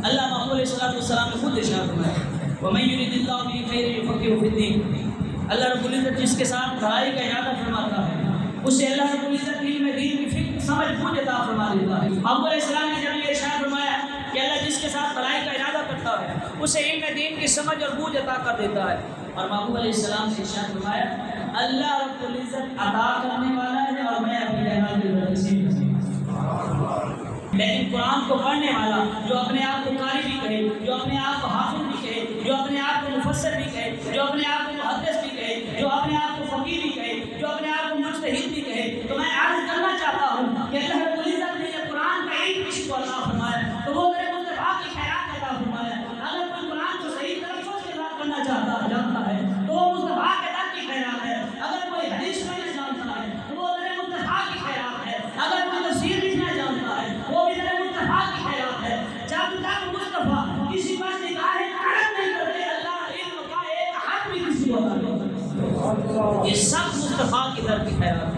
اللہ محمود علیہ السلام نے خود ارشاد فرمایا وَمَن يُرِدِ اللَّهُ بِهِ خَيْرًا يُفَقِّهْهُ فِي الدِّينِ، اللہ رب العزت جس کے ساتھ بھلائی کا ارادہ فرماتا ہے اسے اللہ رب العزت علم دین کی فکر سمجھ بوجھ عطا فرما دیتا ہے۔ محمود علیہ السلام نے جب یہ ارشاد فرمایا کہ اللہ جس کے ساتھ بھلائی کا ارادہ کرتا ہے اسے علم دین کی سمجھ اور بوجھ عطا کر دیتا ہے، اور محمود علیہ السلام نے ارشاد فرمایا اللہ رب العزت عطا کرنے والا ہے اور میں اپنی رحمت کی وجہ سے، لیکن قرآن کو پڑھنے والا جو اپنے آپ کو قاری بھی کہے، جو اپنے آپ کو حافظ بھی کہے، جو اپنے آپ کو مفسر بھی کہے، جو اپنے آپ کو محدث بھی کہے، جو اپنے آپ کو فقیہ بھی کہے، جو اپنے آپ کو مجتہد بھی کہے، تو میں عرض کرنا چاہتا ہوں کہ اللہ رب العزت نے یہ قرآن کا علم کسی کو عطا فرمایا تو وہ میرے مصطفیٰ کی خیرات عطا فرمایا۔ اگر کوئی قرآن کو صحیح تلفظ کے ساتھ پڑھنا جانتا ہے تو وہ مصطفیٰ کے در کی خیرات ہے، اگر کوئی حدیث پڑھنا جانتا ہے تو وہ میرے مصطفیٰ کی خیرات ہے، اگر کوئی تفسیر لکھنا جانتا ہے وہ بھی میرے مصطفیٰ کی خیرات ہے۔ جب تک مصطفیٰ کسی پر نگاہ کرم نہیں کرتے اللہ علم کا ایک حق بھی کسی کو عطا نہیں کرتا، یہ سب مصطفیٰ کی در کی خیرات ہے۔